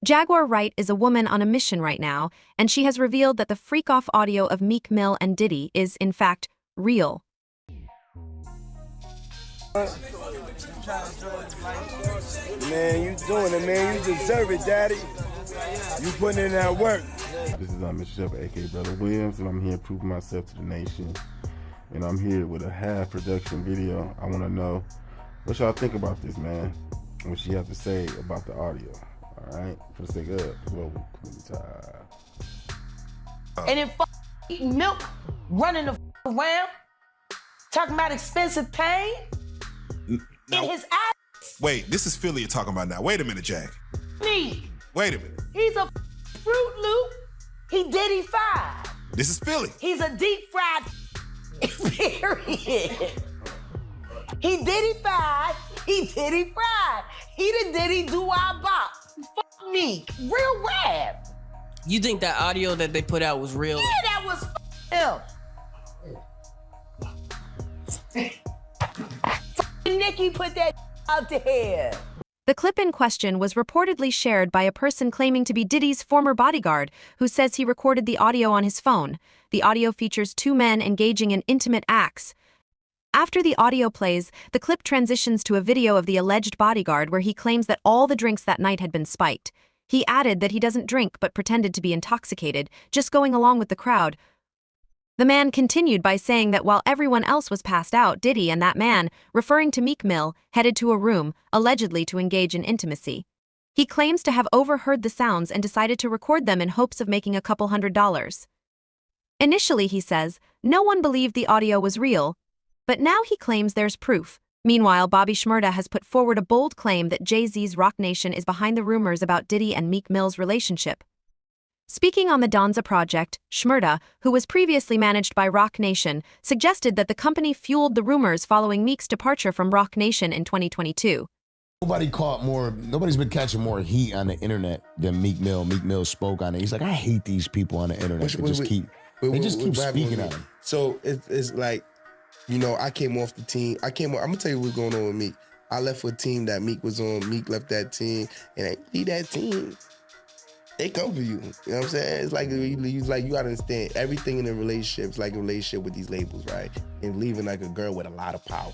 Jaguar Wright is a woman on a mission right now, and she has revealed that the freak-off audio of Meek Mill and Diddy is, in fact, real. Man, you doing it, man. You deserve it, daddy. You putting in that work. This is Mr. Shepherd, aka Brother Williams, and I'm here proving myself to the nation. And I'm here with a half production video. I want to know what y'all think about this, man. What she have to say about the audio. All right, for the sake of global community. And then eating milk, running the around, talking about expensive pain Now, in his ass. wait, this is Philly you're talking about now. Wait a minute, Jag. Me. Wait a minute. He's a Fruit Loop. He Diddy-fied. This is Philly. He's a deep fried period. He Diddy-fied. He Diddy-fried. He the Diddy do our bop. Fuck me. Real rap. You think that audio that they put out was real? Yeah, that was him. Nicki put that out there. The clip in question was reportedly shared by a person claiming to be Diddy's former bodyguard, who says he recorded the audio on his phone. The audio features two men engaging in intimate acts. After the audio plays, the clip transitions to a video of the alleged bodyguard where he claims that all the drinks that night had been spiked. He added that he doesn't drink but pretended to be intoxicated, just going along with the crowd. The man continued by saying that while everyone else was passed out, Diddy and that man, referring to Meek Mill, headed to a room, allegedly to engage in intimacy. He claims to have overheard the sounds and decided to record them in hopes of making a couple $100. Initially, he says, no one believed the audio was real, but now he claims there's proof. Meanwhile, Bobby Shmurda has put forward a bold claim that Jay-Z's Roc Nation is behind the rumors about Diddy and Meek Mill's relationship. Speaking on the Donza project, Shmurda, who was previously managed by Roc Nation, suggested that the company fueled the rumors following Meek's departure from Roc Nation in 2022. Nobody's been catching more heat on the internet than Meek Mill. Meek Mill spoke on it. He's like, I hate these people on the internet. They just keep speaking on him. So it's like, you know, I came off the team. I'm gonna tell you what's going on with Meek. I left with a team that Meek was on. Meek left that team, and I leave that team. They come for you. You know what I'm saying? It's like you gotta understand everything in a relationship is like a relationship with these labels, right? And leaving like a girl with a lot of power.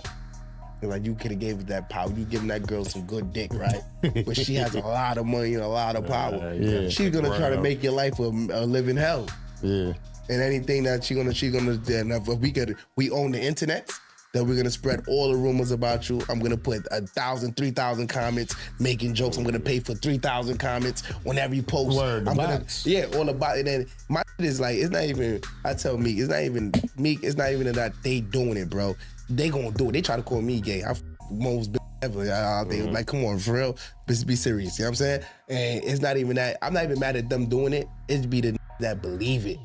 And like you could have gave that power. You giving that girl some good dick, right? But she has a lot of money and a lot of power. She's gonna try to make your life a living hell. Yeah. And anything that she's gonna and if we own the internet, that we're gonna spread all the rumors about you. I'm gonna put 1,000, 3,000 comments making jokes. I'm gonna pay for 3,000 comments whenever you post. Word, all about it. And my shit is like, it's not even, I tell Meek, it's not even that they doing it, bro. They gonna do it. They try to call me gay. I'm most ever out there. Like, come on, for real, be serious. You know what I'm saying? And it's not even that, I'm not even mad at them doing it. It's be the that believe it.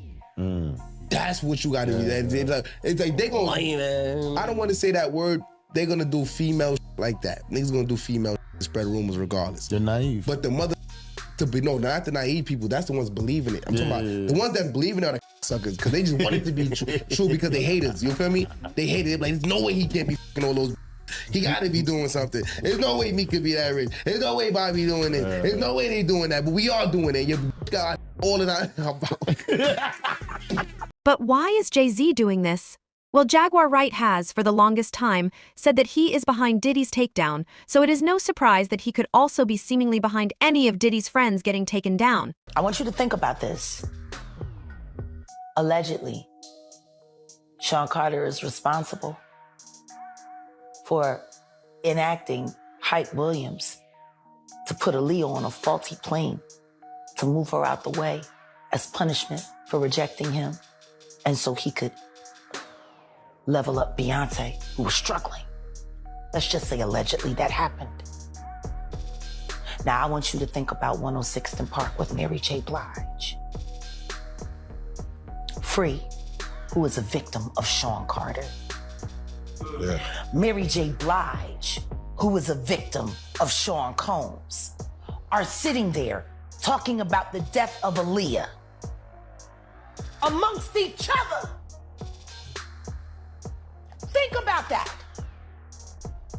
That's what you gotta be. It's like they gonna. I don't want to say that word. They're gonna do female like that. Niggas gonna do female spread rumors regardless. They're naive. But the mother not the naive people. That's the ones believing it. I'm talking about the ones that believe in it are the suckers because they just want it to be true because they haters. You feel me? They hate it. Like there's no way he can't be fucking all those. He gotta be doing something. There's no way Meek could be that rich. There's no way Bobby doing it. There's no way they doing that. But we are doing it. You got all of that. But why is Jay-Z doing this? Well, Jaguar Wright has, for the longest time, said that he is behind Diddy's takedown, so it is no surprise that he could also be seemingly behind any of Diddy's friends getting taken down. I want you to think about this. Allegedly, Sean Carter is responsible for enacting Hype Williams to put Aaliyah on a faulty plane to move her out the way as punishment for rejecting him. And so he could level up Beyonce, who was struggling. Let's just say allegedly that happened. Now I want you to think about 106th and Park with Mary J. Blige. Free, who is a victim of Sean Carter. Yeah. Mary J. Blige, who is a victim of Sean Combs, are sitting there talking about the death of Aaliyah amongst each other. Think about that.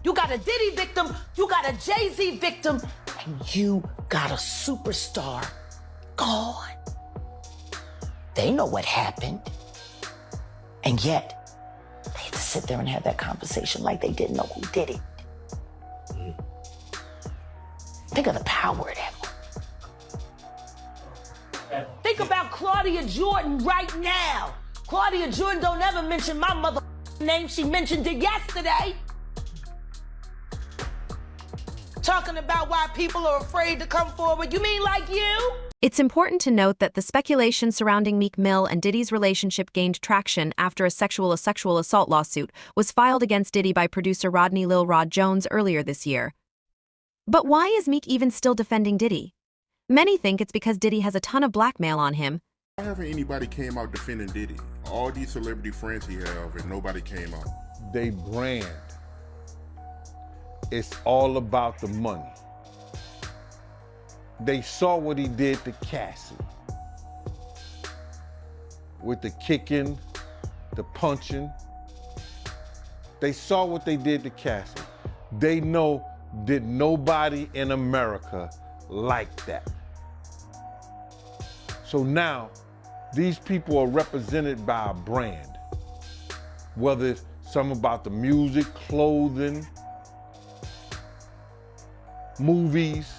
You got a Diddy victim, you got a Jay-Z victim, and you got a superstar gone. They know what happened. And yet, they had to sit there and have that conversation like they didn't know who did it. Think of the power of that. Think about Claudia Jordan right now. Claudia Jordan don't ever mention my mother name. She mentioned it yesterday. Talking about why people are afraid to come forward. You mean like you? It's important to note that the speculation surrounding Meek Mill and Diddy's relationship gained traction after a sexual assault lawsuit was filed against Diddy by producer Rodney Lil Rod Jones earlier this year. But why is Meek even still defending Diddy? Many think it's because Diddy has a ton of blackmail on him. Why haven't anybody came out defending Diddy? All these celebrity friends he have, and nobody came out. They brand. It's all about the money. They saw what he did to Cassie. With the kicking, the punching. They saw what they did to Cassie. They know that nobody in America liked that. So now, these people are represented by a brand. Whether it's something about the music, clothing, movies.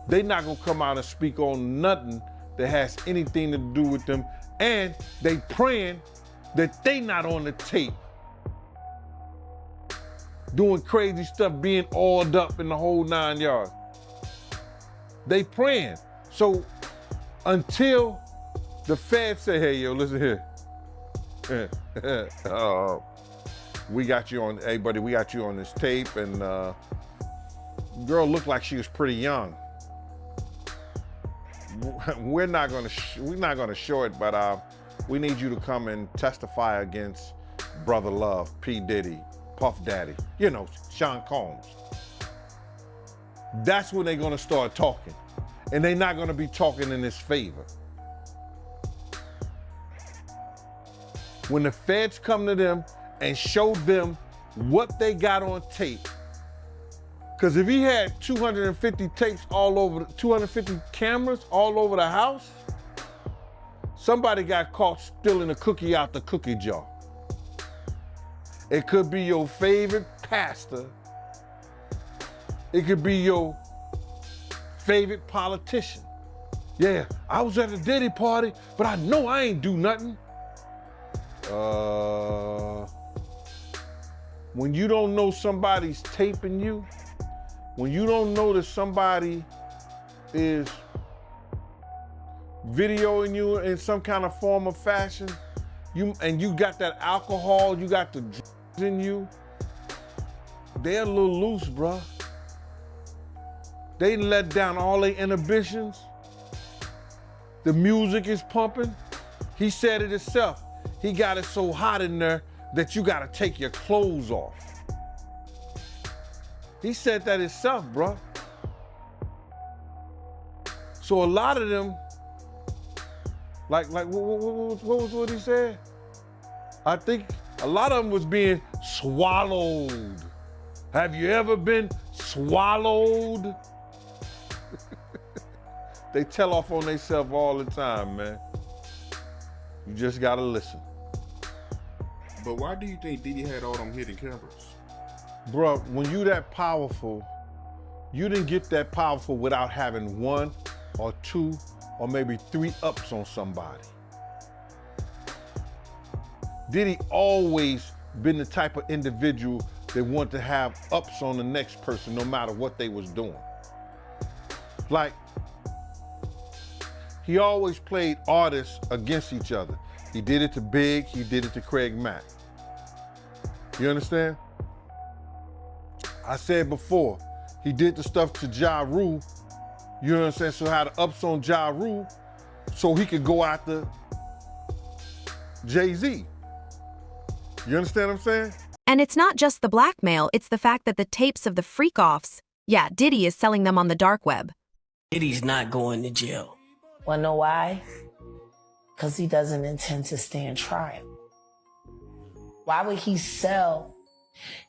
They not gonna come out and speak on nothing that has anything to do with them, and they praying that they not on the tape doing crazy stuff, being oiled up in the whole 9 yards. They praying. So until the feds say, hey, yo, listen here. We got you on, hey, buddy, we got you on this tape, and girl looked like she was pretty young. We're not gonna show it, but we need you to come and testify against Brother Love, P. Diddy, Puff Daddy, you know, Sean Combs. That's when they're gonna start talking. And they're not gonna be talking in his favor. When the feds come to them and show them what they got on tape, because if he had 250 tapes all over, 250 cameras all over the house, somebody got caught stealing a cookie out the cookie jar. It could be your favorite pastor. It could be your favorite politician. Yeah, I was at a Diddy party, but I know I ain't do nothing. When you don't know somebody's taping you, when you don't know that somebody is videoing you in some kind of form or fashion, you got that alcohol, you got the drugs in you, they're a little loose, bruh. They let down all their inhibitions. The music is pumping. He said it himself. He got it so hot in there that you gotta take your clothes off. He said that himself, bro. So a lot of them, like what he said? I think a lot of them was being swallowed. Have you ever been swallowed? They tell off on themselves all the time, man. You just gotta listen. But why do you think Diddy had all them hidden cameras? Bro, when you that powerful, you didn't get that powerful without having 1 or 2 or maybe 3 ups on somebody. Diddy always been the type of individual that want to have ups on the next person no matter what they was doing. Like, he always played artists against each other. He did it to Big, he did it to Craig Mack. You understand? I said before, he did the stuff to Ja Rule, you know what I'm saying? So had the ups on Ja Rule so he could go after Jay-Z. You understand what I'm saying? And it's not just the blackmail, it's the fact that the tapes of the freak-offs, yeah, Diddy is selling them on the dark web. Diddy's not going to jail. Wanna know why? Because he doesn't intend to stand trial. Why would he sell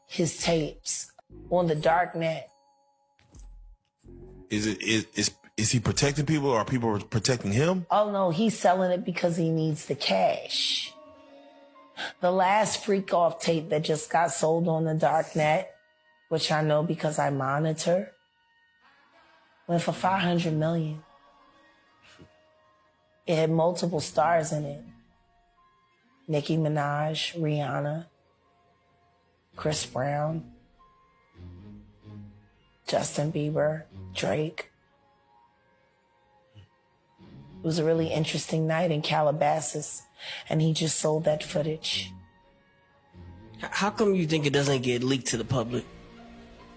his tapes on the dark net Is he protecting people, or are people protecting him? Oh no, he's selling it because he needs the cash. The last freak off tape that just got sold on the dark net, which I know because I monitor, went for $500 million. It had multiple stars in it. Nicki Minaj, Rihanna, Chris Brown, Justin Bieber, Drake. It was a really interesting night in Calabasas, and he just sold that footage. How come you think it doesn't get leaked to the public?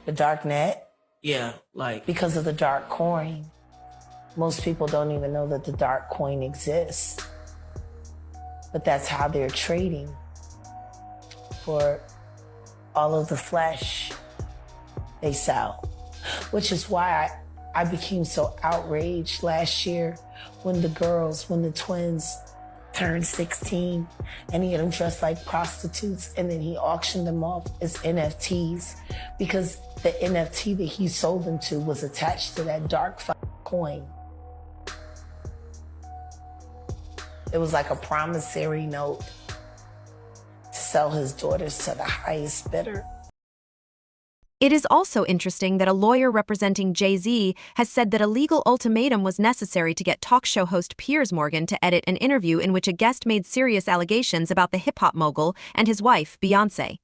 The dark net? Yeah, like... Because of the dark coin. Most people don't even know that the dark coin exists. But that's how they're trading for all of the flesh they sell. Which is why I became so outraged last year when the twins turned 16 and he had them dressed like prostitutes, and then he auctioned them off as NFTs because the NFT that he sold them to was attached to that dark coin. It was like a promissory note to sell his daughters to the highest bidder. It is also interesting that a lawyer representing Jay-Z has said that a legal ultimatum was necessary to get talk show host Piers Morgan to edit an interview in which a guest made serious allegations about the hip-hop mogul and his wife, Beyoncé.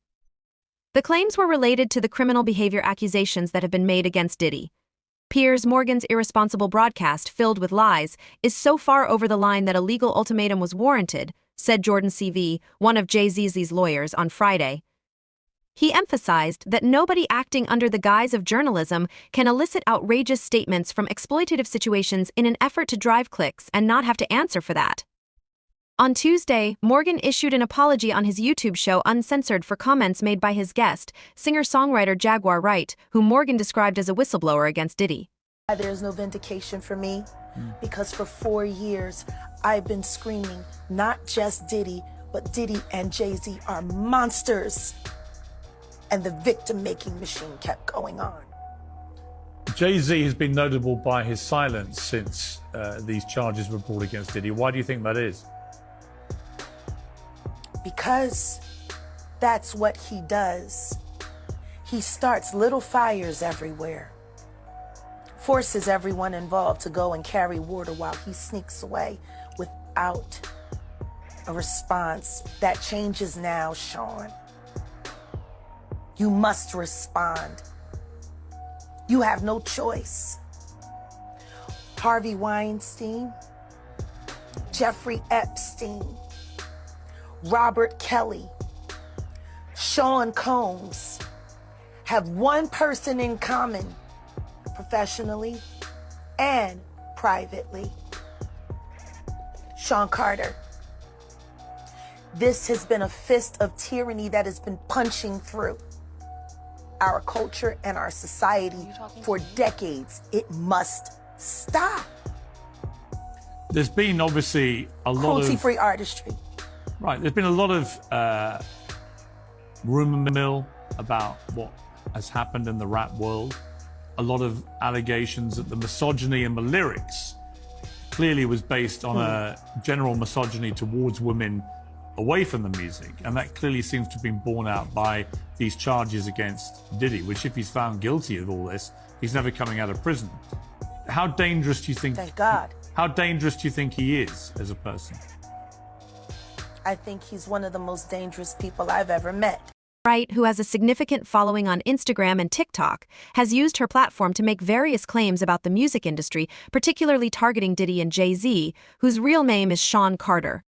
The claims were related to the criminal behavior accusations that have been made against Diddy. Piers Morgan's irresponsible broadcast, filled with lies, is so far over the line that a legal ultimatum was warranted, said Jordan CV, one of Jay-Z's lawyers, on Friday. He emphasized that nobody acting under the guise of journalism can elicit outrageous statements from exploitative situations in an effort to drive clicks and not have to answer for that. On Tuesday, Morgan issued an apology on his YouTube show Uncensored for comments made by his guest, singer-songwriter Jaguar Wright, whom Morgan described as a whistleblower against Diddy. There's no vindication for me because for 4 years I've been screaming not just Diddy, but Diddy and Jay-Z are monsters. And the victim-making machine kept going on. Jay-Z has been notable by his silence since these charges were brought against Diddy. Why do you think that is? Because that's what he does. He starts little fires everywhere, forces everyone involved to go and carry water while he sneaks away without a response. That changes now, Sean. You must respond. You have no choice. Harvey Weinstein, Jeffrey Epstein, Robert Kelly, Sean Combs have one person in common, professionally and privately. Sean Carter. This has been a fist of tyranny that has been punching through our culture and our society for decades. It must stop. There's been obviously a lot of cruelty-free artistry. Right, there's been a lot of rumor mill about what has happened in the rap world. A lot of allegations that the misogyny in the lyrics clearly was based on a general misogyny towards women away from the music, and that clearly seems to have been borne out by these charges against Diddy, which if he's found guilty of all this, he's never coming out of prison. How dangerous do you think? Thank God. How dangerous do you think he is as a person? I think he's one of the most dangerous people I've ever met. Wright, who has a significant following on Instagram and TikTok, has used her platform to make various claims about the music industry, particularly targeting Diddy and Jay-Z, whose real name is Sean Carter.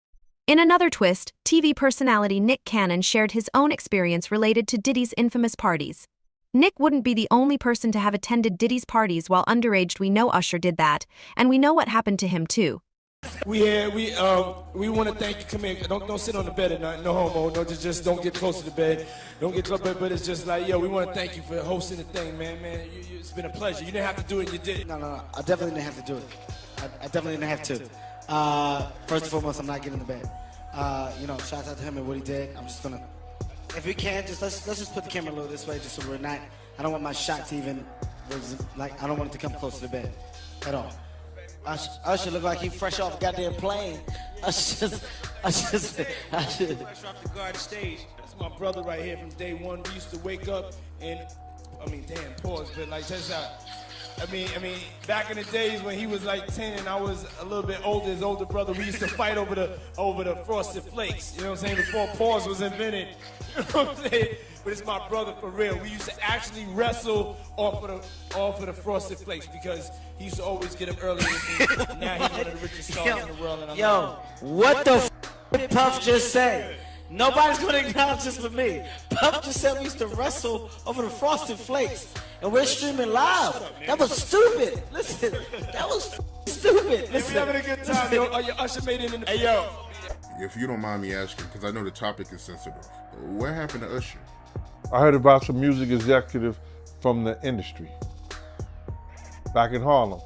In another twist, TV personality Nick Cannon shared his own experience related to Diddy's infamous parties. Nick wouldn't be the only person to have attended Diddy's parties while underage. We know Usher did that, and we know what happened to him too. We want to thank you. Come here. Don't sit on the bed at night. No homo. No, just don't get close to the bed. Don't get close. But it's just like, yo, we want to thank you for hosting the thing, man. It's been a pleasure. You didn't have to do it. You did it. No. I definitely didn't have to do it. I definitely didn't have to. First and foremost, I'm not getting in the bed. Shout out to him and what he did. I'm just gonna, if we can, let's just put the camera a little this way, just so we're not. I don't want my shot to even I don't want it to come close to the bed at all. Usher look like he fresh off goddamn plane. Usher fresh off the guard stage. That's my brother right here from day one. We used to wake up and, pause, but like, check this out. I mean, back in the days when he was like 10 and I was a little bit older, his older brother, we used to fight over the Frosted Flakes. You know what I'm saying? Before pause was invented. You know what I'm saying? But it's my brother for real. We used to actually wrestle off of the Frosted Flakes because he used to always get up early with me. Now he's one of the richest stars in the world. And what the did Puff just say? Nobody's gonna acknowledge this but me. Puff just said we used to wrestle over the Frosted Flakes. And we're streaming live. That was stupid. Listen, that was stupid. Listen. We having a good time, yo. Your Usher made it in the... Hey, yo. If you don't mind me asking, because I know the topic is sensitive, what happened to Usher? I heard about some music executive from the industry back in Harlem.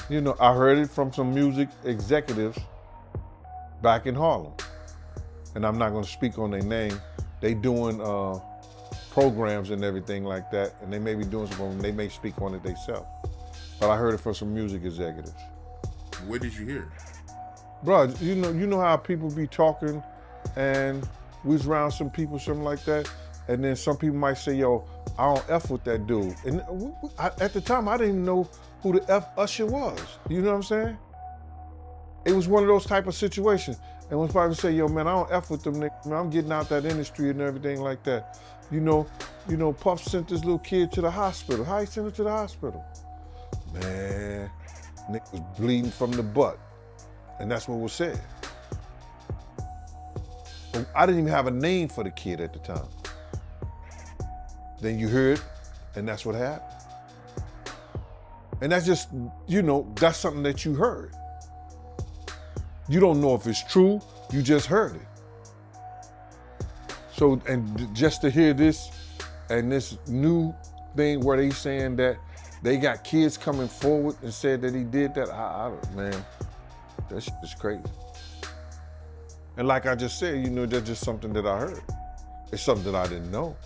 You know, I heard it from some music executives back in Harlem. And I'm not gonna speak on their name. They doing programs and everything like that, and they may be doing something, they may speak on it themselves. But I heard it from some music executives. Where did you hear? Bro, you know how people be talking and we was around some people, something like that, and then some people might say, yo, I don't F with that dude. And at the time, I didn't even know who the F Usher was. You know what I'm saying? It was one of those type of situations. And when people say, yo, man, I don't F with them niggas, man, I'm getting out that industry and everything like that. You know, Puff sent this little kid to the hospital. How he sent him to the hospital? Man, Nick was bleeding from the butt. And that's what was said. But I didn't even have a name for the kid at the time. Then you heard, and that's what happened. And that's just, that's something that you heard. You don't know if it's true, you just heard it. So, and just to hear this, and this new thing where they saying that they got kids coming forward and said that he did that, man, that shit is crazy. And like I just said, that's just something that I heard. It's something that I didn't know.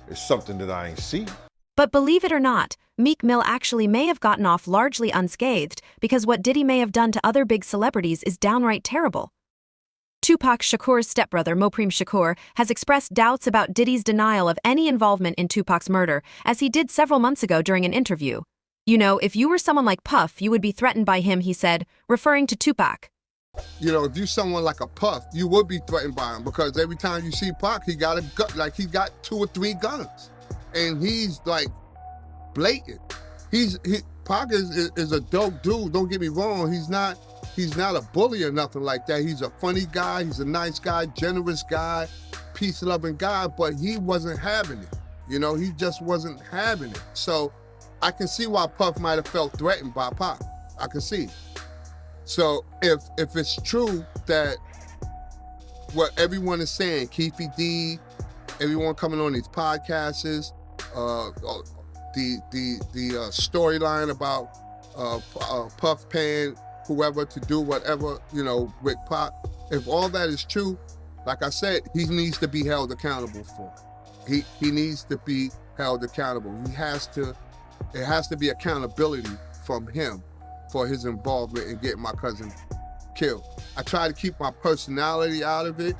It's something that I ain't seen. But believe it or not, Meek Mill actually may have gotten off largely unscathed because what Diddy may have done to other big celebrities is downright terrible. Tupac Shakur's stepbrother, Mopreme Shakur, has expressed doubts about Diddy's denial of any involvement in Tupac's murder, as he did several months ago during an interview. If you were someone like Puff, you would be threatened by him, he said, referring to Tupac. If you're someone like a Puff, you would be threatened by him because every time you see Pac, he got a gun, like he got 2 or 3 guns. And he's like blatant. Pac is a dope dude, don't get me wrong. He's not a bully or nothing like that. He's a funny guy, he's a nice guy, generous guy, peace-loving guy, but he wasn't having it. He just wasn't having it. So I can see why Puff might have felt threatened by Pac. I can see it. So if it's true that what everyone is saying, Keefy D, everyone coming on these podcasts, the storyline about Puff paying whoever to do whatever, with Pac, if all that is true, like I said, he needs to be held accountable for it. He needs to be held accountable. It has to be accountability from him for his involvement in getting my cousin killed. I try to keep my personality out of it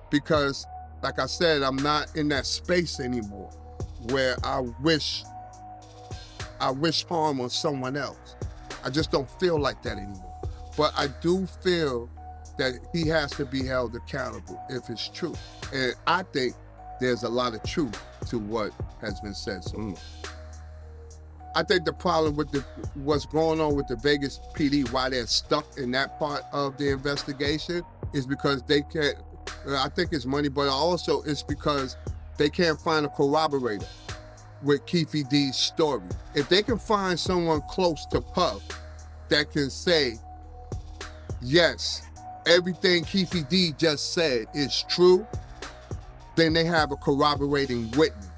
because, like I said, I'm not in that space anymore where I wish harm on someone else. I just don't feel like that anymore. But I do feel that he has to be held accountable if it's true. And I think there's a lot of truth to what has been said so far. I think the problem with what's going on with the Vegas PD, why they're stuck in that part of the investigation, is because they can't, I think it's money, but also it's because they can't find a corroborator with Keefy D's story. If they can find someone close to Puff that can say, yes, everything Keefy D just said is true, then they have a corroborating witness.